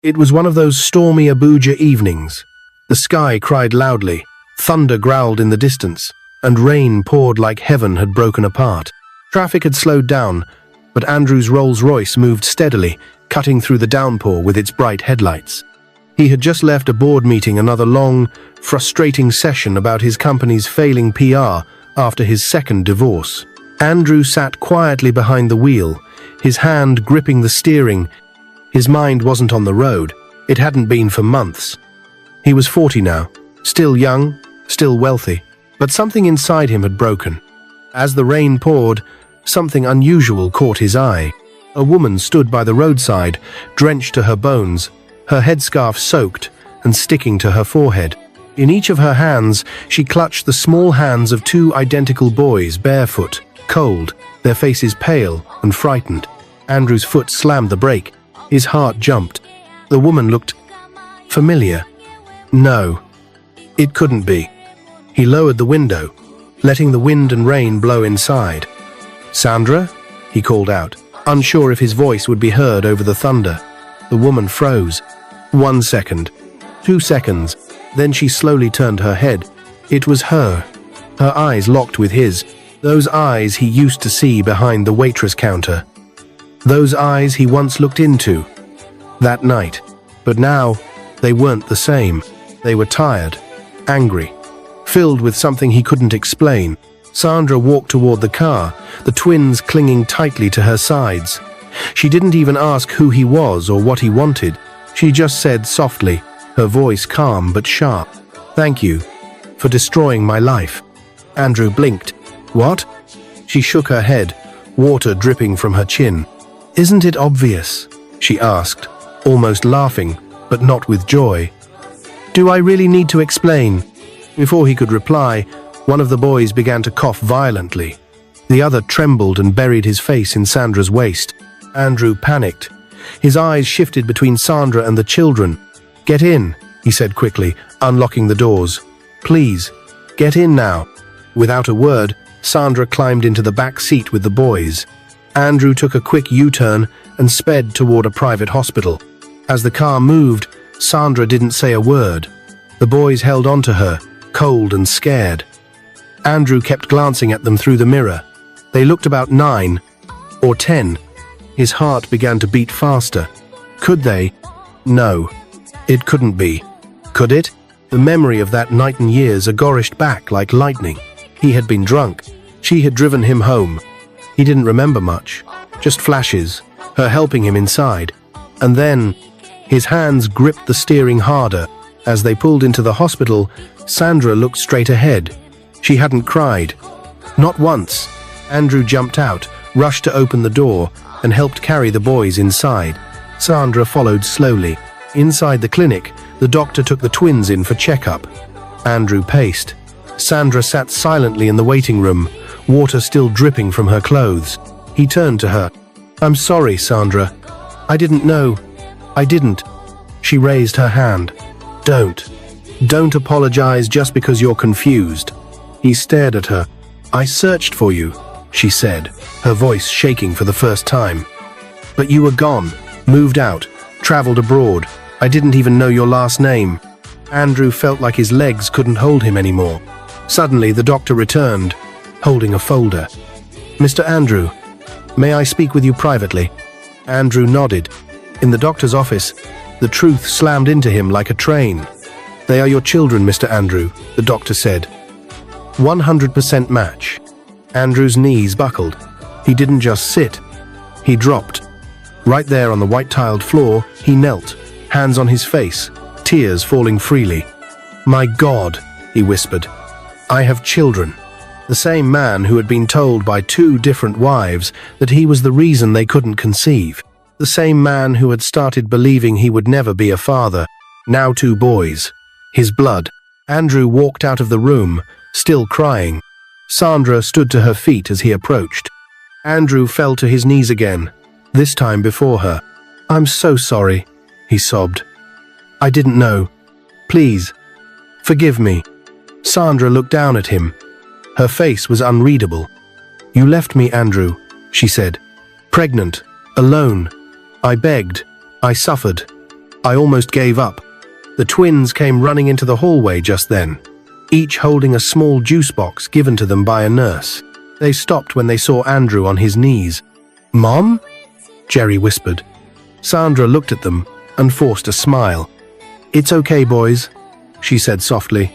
It was one of those stormy Abuja evenings. The sky cried loudly, thunder growled in the distance, and rain poured like heaven had broken apart. Traffic had slowed down, but Andrew's Rolls-Royce moved steadily, cutting through the downpour with its bright headlights. He had just left a board meeting, another long, frustrating session about his company's failing PR after his second divorce. Andrew sat quietly behind the wheel, his hand gripping the steering. His mind wasn't on the road. It hadn't been for months. He was 40 now, still young, still wealthy, but something inside him had broken. As the rain poured, something unusual caught his eye. A woman stood by the roadside, drenched to her bones, her headscarf soaked and sticking to her forehead. In each of her hands, she clutched the small hands of two identical boys, barefoot, cold, their faces pale and frightened. Andrew's foot slammed the brake. His heart jumped. The woman looked familiar. No, it couldn't be. He lowered the window, letting the wind and rain blow inside. "Sandra?" he called out, unsure if his voice would be heard over the thunder. The woman froze. 1 second, 2 seconds, then she slowly turned her head. It was her. Her eyes locked with his, those eyes he used to see behind the Waitress counter. Those eyes he once looked into that night. But now, they weren't the same. They were tired, angry, filled with something he couldn't explain. Sandra walked toward the car, the twins clinging tightly to her sides. She didn't even ask who he was or what he wanted. She just said softly, her voice calm but sharp, "Thank you for destroying my life." Andrew blinked. "What?" She shook her head, water dripping from her chin. "Isn't it obvious?" she asked, almost laughing, but not with joy. "Do I really need to explain?" Before he could reply, one of the boys began to cough violently. The other trembled and buried his face in Sandra's waist. Andrew panicked. His eyes shifted between Sandra and the children. "Get in," he said quickly, unlocking the doors. "Please, get in now." Without a word, Sandra climbed into the back seat with the boys. Andrew took a quick U-turn and sped toward a private hospital. As the car moved, Sandra didn't say a word. The boys held onto her, cold and scared. Andrew kept glancing at them through the mirror. They looked about 9 or 10. His heart began to beat faster. Could they? No, it couldn't be. Could it? The memory of that night and years agorished back like lightning. He had been drunk. She had driven him home. He didn't remember much, just flashes, her helping him inside. And then, his hands gripped the steering harder. As they pulled into the hospital, Sandra looked straight ahead. She hadn't cried. Not once. Andrew jumped out, rushed to open the door, and helped carry the boys inside. Sandra followed slowly. Inside the clinic, the doctor took the twins in for checkup. Andrew paced. Sandra sat silently in the waiting room, water still dripping from her clothes. He turned to her. "I'm sorry, Sandra. I didn't know. I didn't." She raised her hand. Don't apologize just because you're confused." He stared at her. "I searched for you," she said, her voice shaking for the first time. "But you were gone, moved out, traveled abroad. I didn't even know your last name." Andrew felt like his legs couldn't hold him anymore. Suddenly, the doctor returned, holding a folder. "Mr. Andrew, may I speak with you privately?" Andrew nodded. In the doctor's office, the truth slammed into him like a train. "They are your children, Mr. Andrew," the doctor said. 100% match. Andrew's knees buckled. He didn't just sit. He dropped. Right there on the white-tiled floor, he knelt, hands on his face, tears falling freely. "My God," he whispered. "I have children." The same man who had been told by 2 different wives that he was the reason they couldn't conceive. The same man who had started believing he would never be a father. Now 2 boys. His blood. Andrew walked out of the room, still crying. Sandra stood to her feet as he approached. Andrew fell to his knees again, this time before her. "I'm so sorry," he sobbed. "I didn't know. Please, forgive me." Sandra looked down at him. Her face was unreadable. "You left me, Andrew," she said. "Pregnant, alone. I begged. I suffered. I almost gave up. The twins came running into the hallway just then, each holding a small juice box given to them by a nurse. They stopped when they saw Andrew on his knees. "Mom?" Jerry whispered. Sandra looked at them and forced a smile. "It's okay, boys," she said softly.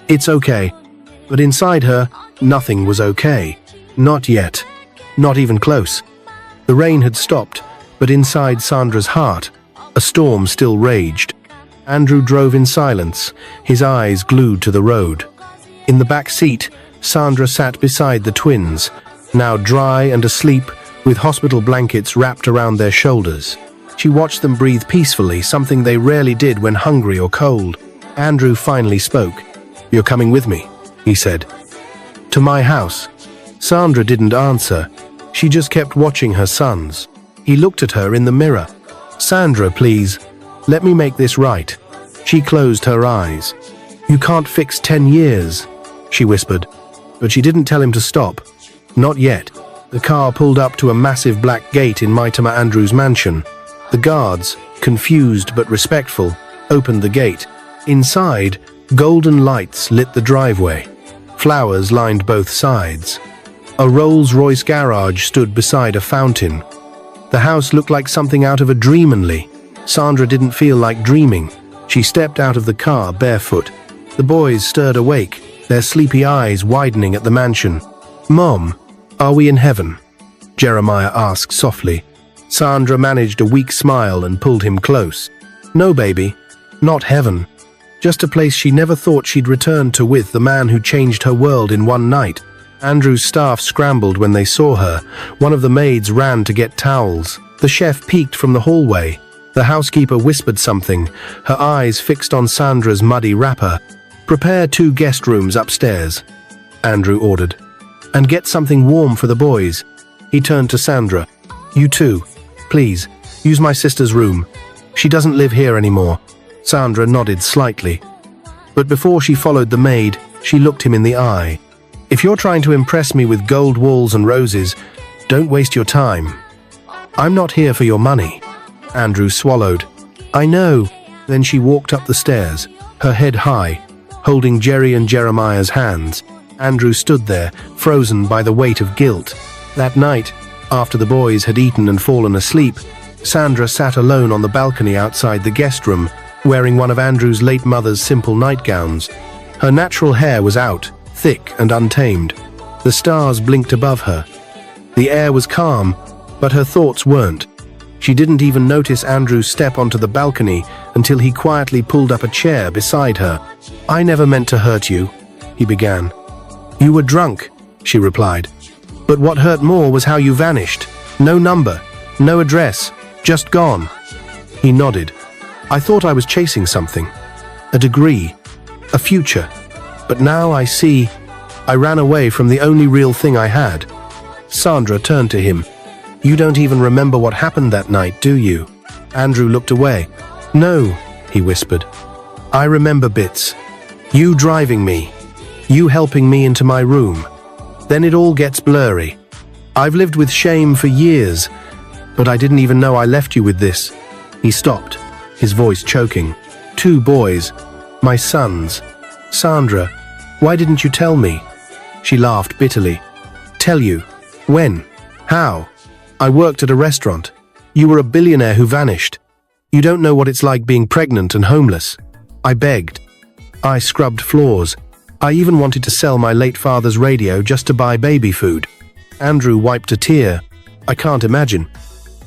"It's okay." But inside her, nothing was okay. Not yet. Not even close. The rain had stopped, but inside Sandra's heart, a storm still raged. Andrew drove in silence, his eyes glued to the road. In the back seat, Sandra sat beside the twins, now dry and asleep, with hospital blankets wrapped around their shoulders. She watched them breathe peacefully, something they rarely did when hungry or cold. Andrew finally spoke. "You're coming with me," he said. "To my house." Sandra didn't answer. She just kept watching her sons. He looked at her in the mirror. "Sandra, please, let me make this right." She closed her eyes. "You can't fix 10 years, she whispered. But she didn't tell him to stop. Not yet. The car pulled up to a massive black gate in Maitama Andrew's mansion. The guards, confused but respectful, opened the gate. Inside, golden lights lit the driveway. Flowers lined both sides. A Rolls-Royce garage stood beside a fountain. The house looked like something out of a dream. Sandra didn't feel like dreaming. She stepped out of the car barefoot. The boys stirred awake, their sleepy eyes widening at the mansion. "Mom, are we in heaven?" Jeremiah asked softly. Sandra managed a weak smile and pulled him close. "No, baby, not heaven. Just a place she never thought she'd return to with the man who changed her world in one night." Andrew's staff scrambled when they saw her. One of the maids ran to get towels. The chef peeked from the hallway. The housekeeper whispered something, her eyes fixed on Sandra's muddy wrapper. "Prepare 2 guest rooms upstairs," Andrew ordered. "And get something warm for the boys." He turned to Sandra. "You too. Please, use my sister's room. She doesn't live here anymore." Sandra nodded slightly. But before she followed the maid, she looked him in the eye. "If you're trying to impress me with gold walls and roses, don't waste your time. I'm not here for your money." Andrew swallowed. "I know." Then she walked up the stairs, her head high, holding Jerry and Jeremiah's hands. Andrew stood there, frozen by the weight of guilt. That night, after the boys had eaten and fallen asleep, Sandra sat alone on the balcony outside the guest room, wearing one of Andrew's late mother's simple nightgowns. Her natural hair was out, thick and untamed. The stars blinked above her. The air was calm, but her thoughts weren't. She didn't even notice Andrew step onto the balcony until he quietly pulled up a chair beside her. "I never meant to hurt you," he began. "You were drunk," she replied. "But what hurt more was how you vanished. No number, no address, just gone." He nodded. "I thought I was chasing something. A degree, a future. But now I see I ran away from the only real thing I had." Sandra turned to him. "You don't even remember what happened that night, do you?" Andrew looked away. "No," he whispered. "I remember bits. You driving me. You helping me into my room. Then it all gets blurry. I've lived with shame for years, but I didn't even know I left you with this." He stopped, his voice choking. "2 boys. My sons. Sandra, why didn't you tell me?" She laughed bitterly. "Tell you? When? How? I worked at a restaurant. You were a billionaire who vanished. You don't know what it's like being pregnant and homeless. I begged. I scrubbed floors. I even wanted to sell my late father's radio just to buy baby food." Andrew wiped a tear. "I can't imagine."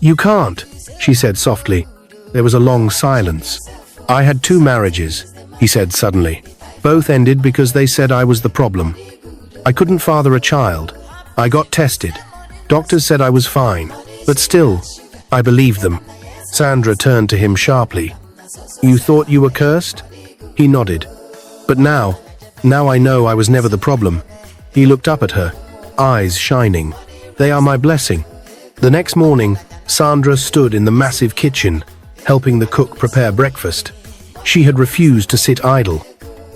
"You can't," she said softly. There was a long silence. "I had 2 marriages," he said suddenly. "Both ended because they said I was the problem. I couldn't father a child. I got tested. Doctors said I was fine. But still, I believed them." Sandra turned to him sharply. "You thought you were cursed?" He nodded. "But now I know I was never the problem." He looked up at her, eyes shining. "They are my blessing." The next morning, Sandra stood in the massive kitchen, helping the cook prepare breakfast. She had refused to sit idle.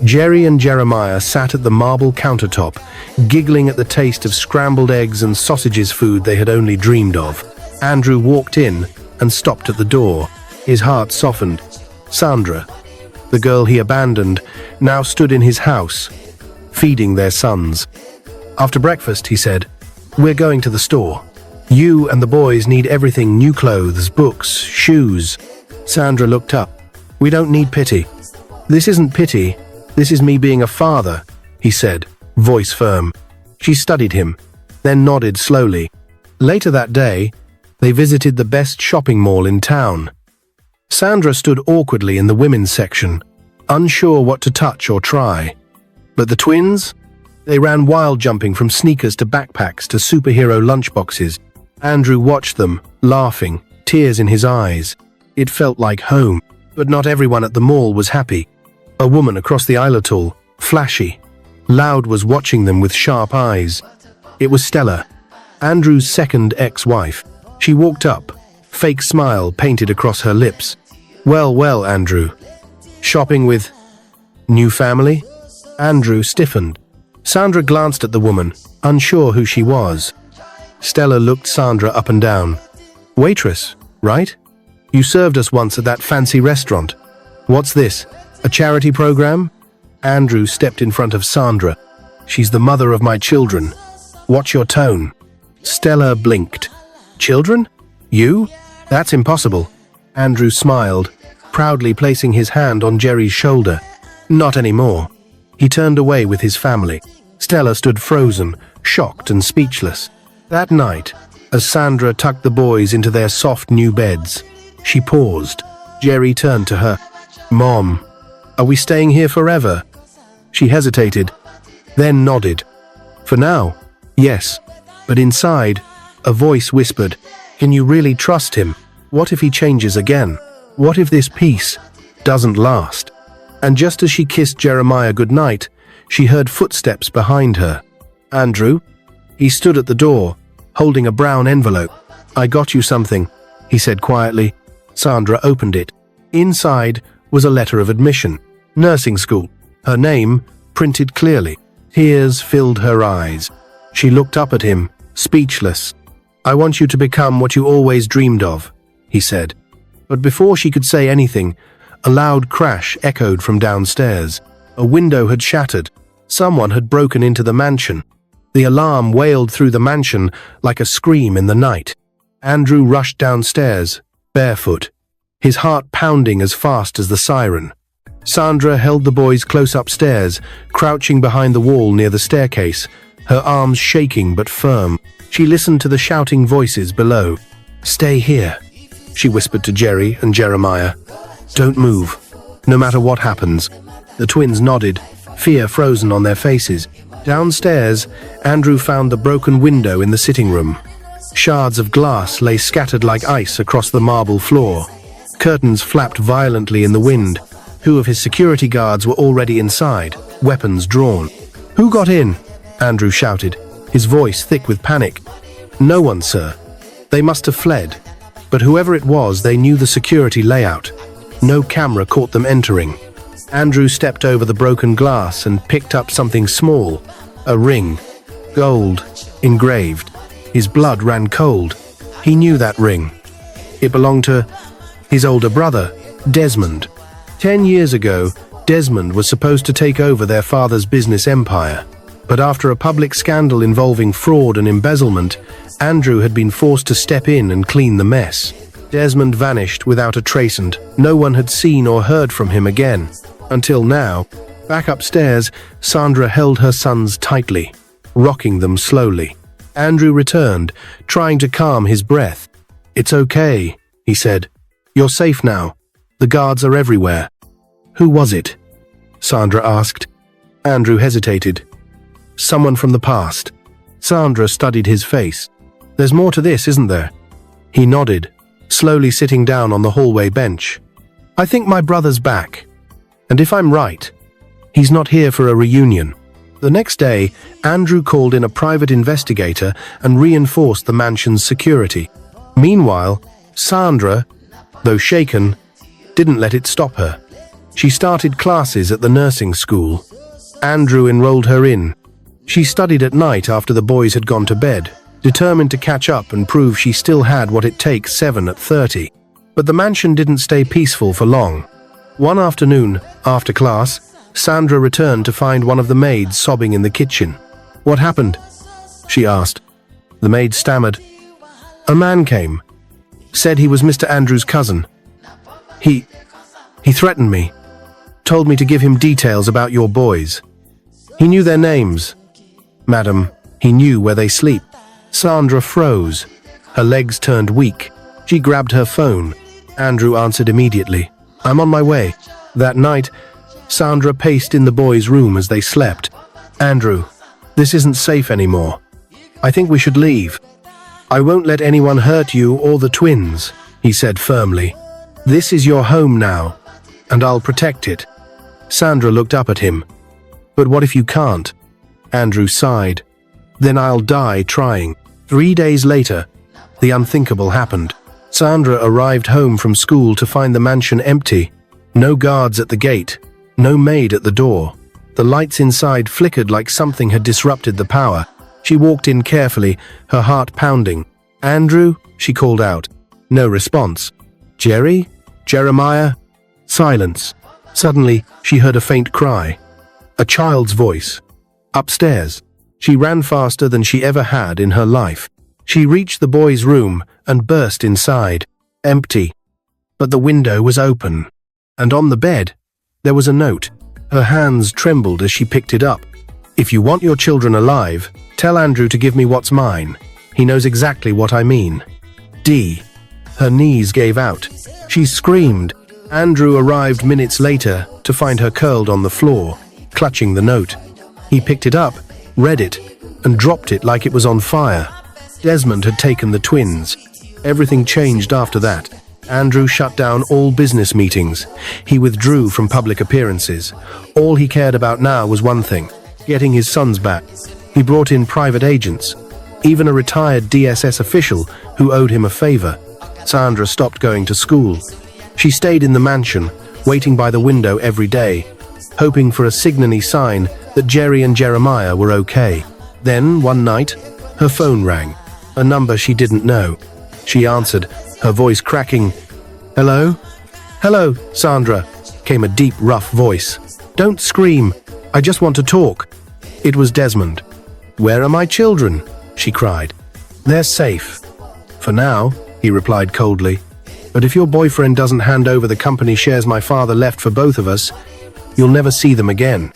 Jerry and Jeremiah sat at the marble countertop, giggling at the taste of scrambled eggs and sausages, food they had only dreamed of. Andrew walked in and stopped at the door. His heart softened. Sandra, the girl he abandoned, now stood in his house, feeding their sons. After breakfast, he said, "We're going to the store. You and the boys need everything: new clothes, books, shoes." Sandra looked up. "We don't need pity." "This isn't pity. This is me being a father," he said, voice firm. She studied him, then nodded slowly. Later that day, they visited the best shopping mall in town. Sandra stood awkwardly in the women's section, unsure what to touch or try. But the twins? They ran wild, jumping from sneakers to backpacks to superhero lunchboxes. Andrew watched them, laughing, tears in his eyes. It felt like home, but not everyone at the mall was happy. A woman across the aisle, tall, flashy, loud, was watching them with sharp eyes. It was Stella, Andrew's second ex-wife. She walked up, fake smile painted across her lips. Well, Andrew. Shopping with new family?" Andrew stiffened. Sandra glanced at the woman, unsure who she was. Stella looked Sandra up and down. "Waitress, right? You served us once at that fancy restaurant. What's this, a charity program?" Andrew stepped in front of Sandra. "She's the mother of my children. Watch your tone." Stella blinked. "Children? You? That's impossible." Andrew smiled, proudly placing his hand on Jerry's shoulder. "Not anymore." He turned away with his family. Stella stood frozen, shocked and speechless. That night, as Sandra tucked the boys into their soft new beds, she paused. Jerry turned to her. "Mom, are we staying here forever?" She hesitated, then nodded. "For now, yes." But inside, a voice whispered, "Can you really trust him? What if he changes again? What if this peace doesn't last?" And just as she kissed Jeremiah goodnight, she heard footsteps behind her. Andrew? He stood at the door, holding a brown envelope. "I got you something," he said quietly. Sandra opened it. Inside was a letter of admission. Nursing school. Her name printed clearly. Tears filled her eyes. She looked up at him, speechless. "I want you to become what you always dreamed of," he said. But before she could say anything, a loud crash echoed from downstairs. A window had shattered. Someone had broken into the mansion. The alarm wailed through the mansion like a scream in the night. Andrew rushed downstairs, barefoot, his heart pounding as fast as the siren. Sandra held the boys close upstairs, crouching behind the wall near the staircase, her arms shaking but firm. She listened to the shouting voices below. "Stay here," she whispered to Jerry and Jeremiah. "Don't move, no matter what happens." The twins nodded, fear frozen on their faces. Downstairs, Andrew found the broken window in the sitting room. Shards of glass lay scattered like ice across the marble floor. Curtains flapped violently in the wind. Two of his security guards were already inside, weapons drawn. "Who got in?" Andrew shouted, his voice thick with panic. "No one, sir. They must have fled. But whoever it was, they knew the security layout. No camera caught them entering." Andrew stepped over the broken glass and picked up something small, a ring, gold, engraved. His blood ran cold. He knew that ring. It belonged to his older brother, Desmond. 10 years ago, Desmond was supposed to take over their father's business empire. But after a public scandal involving fraud and embezzlement, Andrew had been forced to step in and clean the mess. Desmond vanished without a trace, and no one had seen or heard from him again. Until now. Back upstairs, Sandra held her sons tightly, rocking them slowly. Andrew returned, trying to calm his breath. "It's okay," he said. "You're safe now. The guards are everywhere." "Who was it?" Sandra asked. Andrew hesitated. "Someone from the past." Sandra studied his face. "There's more to this, isn't there?" He nodded, slowly sitting down on the hallway bench. "I think my brother's back. And if I'm right, he's not here for a reunion." The next day, Andrew called in a private investigator and reinforced the mansion's security. Meanwhile, Sandra, though shaken, didn't let it stop her. She started classes at the nursing school. Andrew enrolled her in. She studied at night after the boys had gone to bed, determined to catch up and prove she still had what it takes 7 at 30. But the mansion didn't stay peaceful for long. One afternoon, after class, Sandra returned to find one of the maids sobbing in the kitchen. "What happened?" she asked. The maid stammered. "A man came. Said he was Mr. Andrews' cousin. He threatened me. Told me to give him details about your boys. He knew their names. Madam, he knew where they sleep." Sandra froze. Her legs turned weak. She grabbed her phone. Andrew answered immediately. "I'm on my way." That night, Sandra paced in the boys' room as they slept. "Andrew, this isn't safe anymore. I think we should leave." "I won't let anyone hurt you or the twins," he said firmly. "This is your home now, and I'll protect it." Sandra looked up at him. "But what if you can't?" Andrew sighed. "Then I'll die trying." 3 days later, the unthinkable happened. Sandra arrived home from school to find the mansion empty. No guards at the gate, no maid at the door. The lights inside flickered like something had disrupted the power. She walked in carefully, her heart pounding. "Andrew?" she called out. No response. "Jerry? Jeremiah?" Silence. Suddenly, she heard a faint cry. A child's voice. Upstairs. She ran faster than she ever had in her life. She reached the boy's room and burst inside. Empty. But the window was open. And on the bed, there was a note. Her hands trembled as she picked it up. "If you want your children alive, tell Andrew to give me what's mine. He knows exactly what I mean. D." Her knees gave out. She screamed. Andrew arrived minutes later to find her curled on the floor, clutching the note. He picked it up, read it, and dropped it like it was on fire. Desmond had taken the twins. Everything changed after that. Andrew shut down all business meetings. He withdrew from public appearances. All he cared about now was one thing: getting his sons back. He brought in private agents, even a retired DSS official who owed him a favor. Sandra stopped going to school. She stayed in the mansion, waiting by the window every day, hoping for a signally sign that Jerry and Jeremiah were okay. Then, one night, her phone rang, a number she didn't know. She answered, her voice cracking. "Hello?" "Hello, Sandra," came a deep, rough voice. "Don't scream. I just want to talk." It was Desmond. "Where are my children?" she cried. "They're safe. For now," he replied coldly. "But if your boyfriend doesn't hand over the company shares my father left for both of us, you'll never see them again.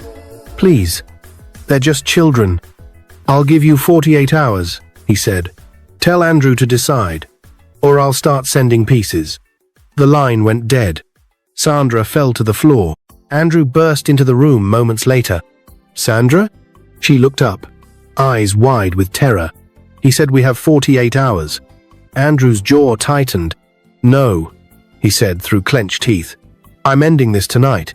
Please. They're just children. I'll give you 48 hours, he said. Tell Andrew to decide, or I'll start sending pieces." The line went dead. Sandra fell to the floor. Andrew burst into the room moments later. "Sandra?" She looked up, eyes wide with terror. He said, "We have 48 hours. Andrew's jaw tightened. "No," he said through clenched teeth. "I'm ending this tonight."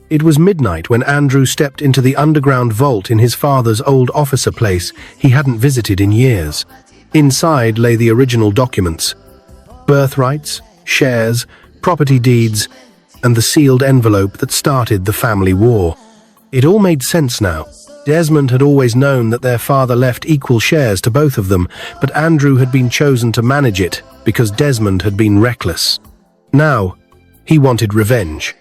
It was midnight when Andrew stepped into the underground vault in his father's old officer place he hadn't visited in years. Inside lay the original documents: birthrights, shares, property deeds, and the sealed envelope that started the family war. It all made sense now. Desmond had always known that their father left equal shares to both of them, but Andrew had been chosen to manage it because Desmond had been reckless. Now, he wanted revenge.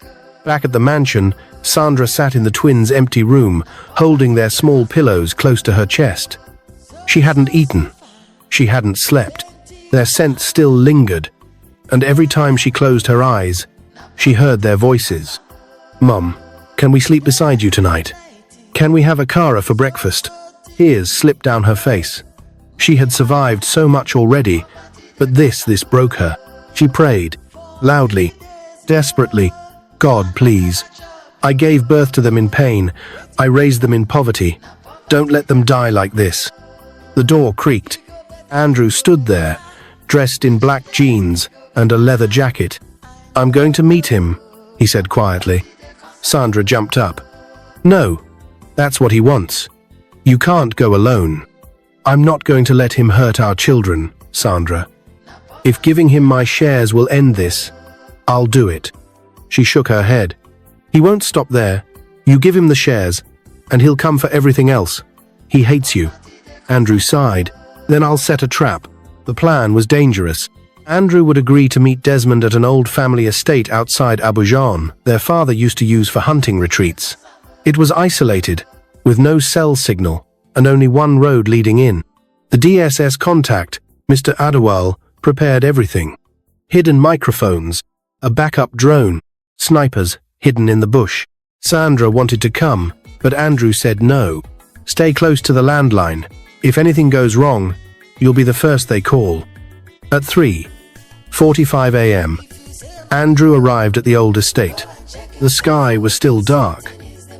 Back at the mansion, Sandra sat in the twins' empty room, holding their small pillows close to her chest. She hadn't eaten. She hadn't slept. Their scent still lingered, and every time she closed her eyes, she heard their voices. "Mum, can we sleep beside you tonight? Can we have a kara for breakfast?" Tears slipped down her face. She had survived so much already, but this broke her. She prayed, loudly, desperately, "God, please. I gave birth to them in pain. I raised them in poverty. Don't let them die like this." The door creaked. Andrew stood there, dressed in black jeans and a leather jacket. "I'm going to meet him," he said quietly. Sandra jumped up. "No, that's what he wants. You can't go alone. I'm not going to let him hurt our children, Sandra. If giving him my shares will end this, I'll do it." She shook her head. "He won't stop there. You give him the shares, and he'll come for everything else. He hates you." Andrew sighed. "Then I'll set a trap." The plan was dangerous, Andrew would agree to meet Desmond at an old family estate outside Abidjan their father used to use for hunting retreats. It was isolated, with no cell signal, and only one road leading in. The DSS contact, Mr. Adewale, prepared everything. Hidden microphones, a backup drone, snipers hidden in the bush. Sandra wanted to come, but Andrew said no. Stay close to the landline. If anything goes wrong, you'll be the first they call. At 3:45 a.m., Andrew arrived at the old estate. The sky was still dark,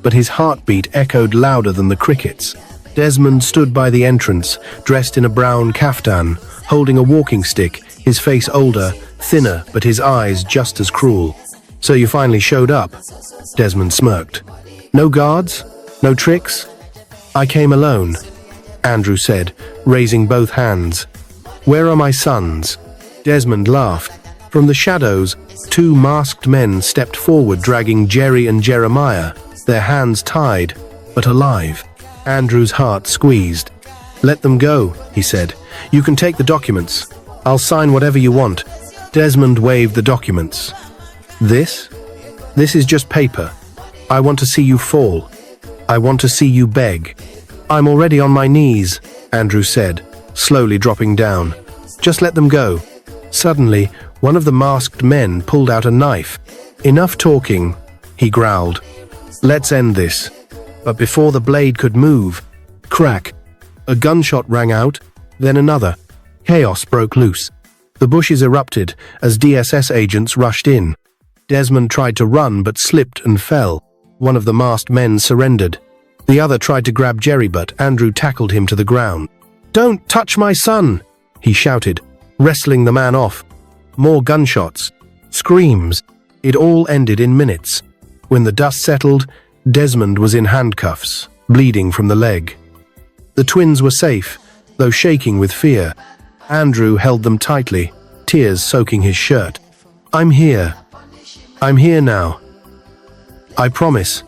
but his heartbeat echoed louder than the crickets. Desmond stood by the entrance, dressed in a brown kaftan, holding a walking stick, his face older, thinner, but his eyes just as cruel. "So you finally showed up?" Desmond smirked. "No guards? No tricks?" "I came alone," Andrew said, raising both hands. "Where are my sons?" Desmond laughed. From the shadows, two masked men stepped forward, dragging Jerry and Jeremiah, their hands tied, but alive. Andrew's heart squeezed. "Let them go," he said. "You can take the documents. I'll sign whatever you want." Desmond waved the documents. This? This is just paper. I want to see you fall. I want to see you beg." "I'm already on my knees," Andrew said, slowly dropping down. "Just let them go." Suddenly, one of the masked men pulled out a knife. "Enough talking," he growled. "Let's end this." But before the blade could move, crack, a gunshot rang out, then another. Chaos broke loose. The bushes erupted as DSS agents rushed in. Desmond tried to run but slipped and fell. One of the masked men surrendered. The other tried to grab Jerry, but Andrew tackled him to the ground. "Don't touch my son!" he shouted, wrestling the man off. More gunshots, screams. It all ended in minutes. When the dust settled, Desmond was in handcuffs, bleeding from the leg. The twins were safe, though shaking with fear. Andrew held them tightly, tears soaking his shirt. "I'm here. I'm here now. I promise.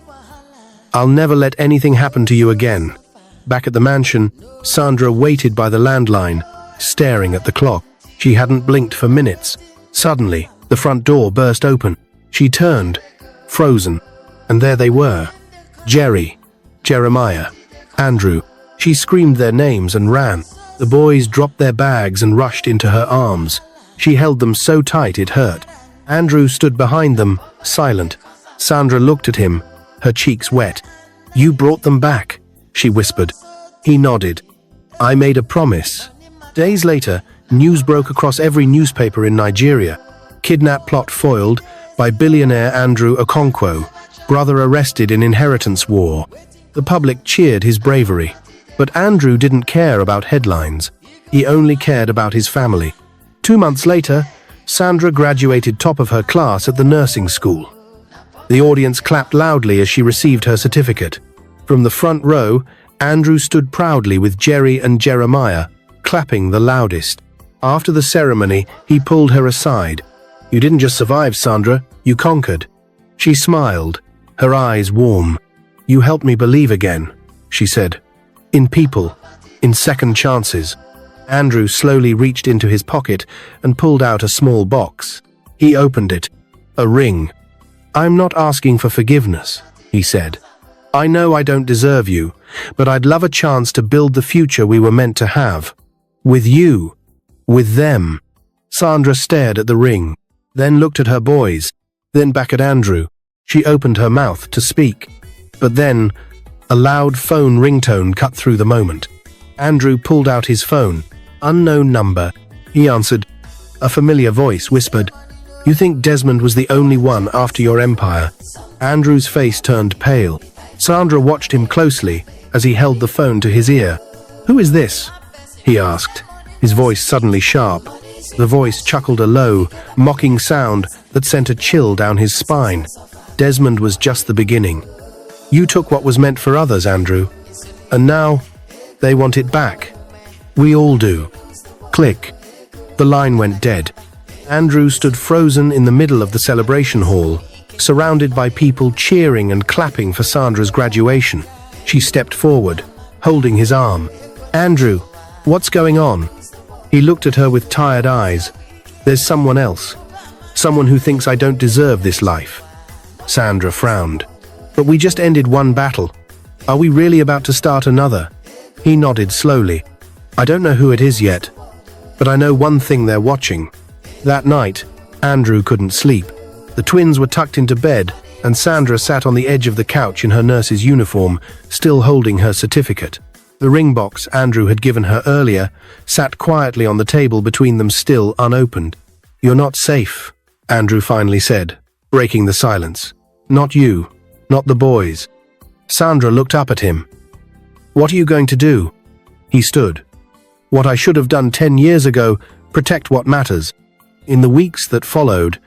I'll never let anything happen to you again." Back at the mansion, Sandra waited by the landline, staring at the clock. She hadn't blinked for minutes. Suddenly, the front door burst open. She turned, frozen, and there they were. Jerry, Jeremiah, Andrew. She screamed their names and ran. The boys dropped their bags and rushed into her arms. She held them so tight it hurt. Andrew stood behind them, silent. Sandra looked at him, her cheeks wet. "You brought them back," she whispered. He nodded. "I made a promise." Days later, news broke across every newspaper in Nigeria. Kidnap plot foiled by billionaire Andrew Okonkwo, brother arrested in inheritance war. The public cheered his bravery. But Andrew didn't care about headlines. He only cared about his family. 2 months later, Sandra graduated top of her class at the nursing school. The audience clapped loudly as she received her certificate. From the front row, Andrew stood proudly with Jerry and Jeremiah, clapping the loudest. After the ceremony, he pulled her aside. "You didn't just survive, Sandra, you conquered." She smiled, her eyes warm. "You helped me believe again," she said. "In people, in second chances." Andrew slowly reached into his pocket and pulled out a small box. He opened it. A ring. "I'm not asking for forgiveness," he said. "I know I don't deserve you, but I'd love a chance to build the future we were meant to have. With you. With them." Sandra stared at the ring, then looked at her boys, then back at Andrew. She opened her mouth to speak. But then, a loud phone ringtone cut through the moment. Andrew pulled out his phone. "Unknown number," he answered. A familiar voice whispered, "You think Desmond was the only one after your empire?" Andrew's face turned pale. Sandra watched him closely as he held the phone to his ear. "Who is this?" he asked, his voice suddenly sharp. The voice chuckled a low, mocking sound that sent a chill down his spine. Desmond was just the beginning. "You took what was meant for others, Andrew. And now, they want it back. We all do." Click. The line went dead. Andrew stood frozen in the middle of the celebration hall, surrounded by people cheering and clapping for Sandra's graduation. She stepped forward, holding his arm. "Andrew, what's going on?" He looked at her with tired eyes, There's someone else. Someone who thinks I don't deserve this life. Sandra frowned. But we just ended one battle. Are we really about to start another? He nodded slowly. I don't know who it is yet, but I know one thing they're watching. That night, Andrew couldn't sleep. The twins were tucked into bed, and Sandra sat on the edge of the couch in her nurse's uniform, still holding her certificate. The ring box Andrew had given her earlier sat quietly on the table between them, still unopened. You're not safe, Andrew finally said, breaking the silence. Not you, not the boys. Sandra looked up at him. What are you going to do? He stood. What I should have done 10 years ago, protect what matters. In the weeks that followed,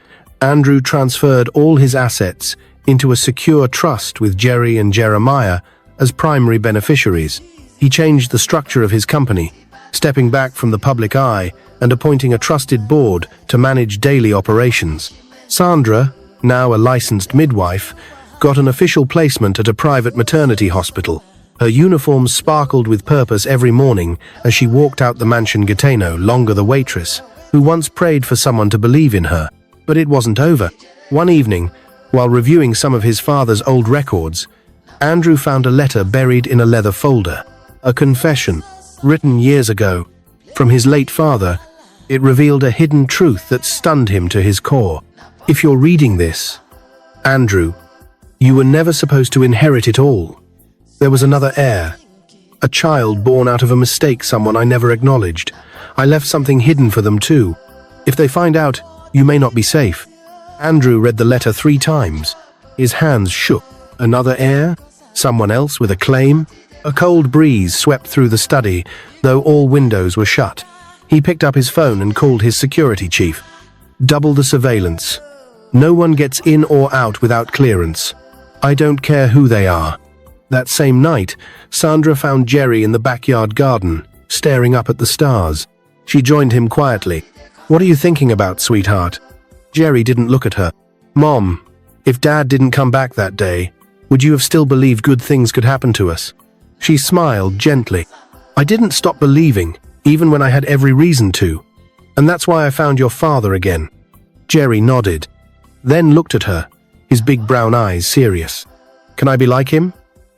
Andrew transferred all his assets into a secure trust with Jerry and Jeremiah as primary beneficiaries. He changed the structure of his company, stepping back from the public eye and appointing a trusted board to manage daily operations. Sandra, now a licensed midwife, got an official placement at a private maternity hospital. Her uniform sparkled with purpose every morning as she walked out the mansion. Gaetano, longer the waitress, who once prayed for someone to believe in her. But it wasn't over. One evening, while reviewing some of his father's old records, Andrew found a letter buried in a leather folder. A confession, written years ago. From his late father, it revealed a hidden truth that stunned him to his core. If you're reading this, Andrew, you were never supposed to inherit it all. There was another heir, a child born out of a mistake, someone I never acknowledged. I left something hidden for them too. If they find out, you may not be safe. Andrew read the letter 3 times. His hands shook. Another heir? Someone else with a claim? A cold breeze swept through the study, though all windows were shut. He picked up his phone and called his security chief. Double the surveillance. No one gets in or out without clearance. I don't care who they are. That same night, Sandra found Jerry in the backyard garden, staring up at the stars. She joined him quietly. What are you thinking about, sweetheart? Jerry didn't look at her. Mom, if Dad didn't come back that day, would you have still believed good things could happen to us? She smiled gently. I didn't stop believing, even when I had every reason to. And that's why I found your father again. Jerry nodded, then looked at her, his big brown eyes serious. Can I be like him?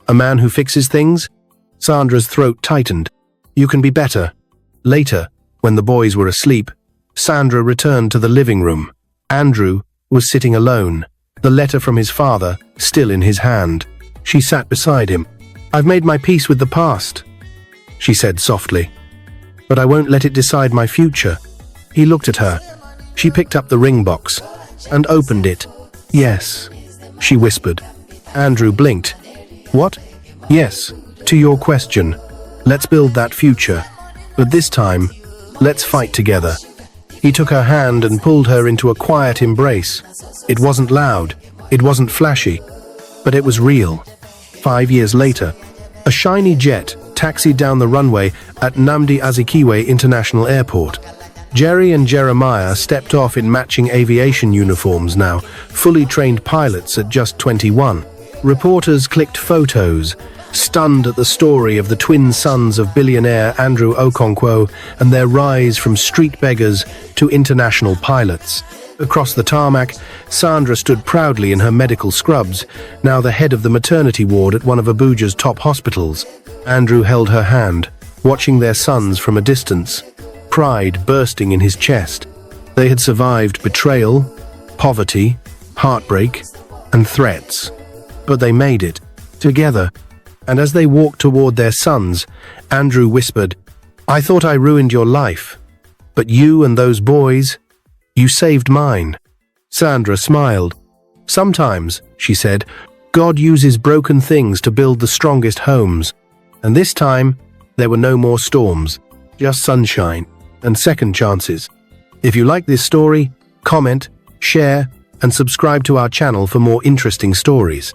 A man who fixes things? Sandra's throat tightened. You can be better. Later, when the boys were asleep, Sandra returned to the living room. Andrew was sitting alone, the letter from his father still in his hand. She sat beside him. I've made my peace with the past, she said softly, but I won't let it decide my future. He looked at her. She picked up the ring box and opened it. Yes, she whispered. Andrew blinked. What? Yes, to your question. Let's build that future. But this time, let's fight together. He took her hand and pulled her into a quiet embrace. It wasn't loud, it wasn't flashy, but it was real. 5 years later, a shiny jet taxied down the runway at Nnamdi Azikiwe International Airport. Jerry and Jeremiah stepped off in matching aviation uniforms now, fully trained pilots at just 21. Reporters clicked photos, stunned at the story of the twin sons of billionaire Andrew Okonkwo and their rise from street beggars to international pilots. Across the tarmac, Sandra stood proudly in her medical scrubs, now the head of the maternity ward at one of Abuja's top hospitals. Andrew held her hand, watching their sons from a distance, pride bursting in his chest. They had survived betrayal, poverty, heartbreak, and threats. But they made it, together. And as they walked toward their sons, Andrew whispered, I thought I ruined your life, but you and those boys, you saved mine. Sandra smiled. Sometimes, she said, God uses broken things to build the strongest homes. And this time, there were no more storms, just sunshine and second chances. If you like this story, comment, share, and subscribe to our channel for more interesting stories.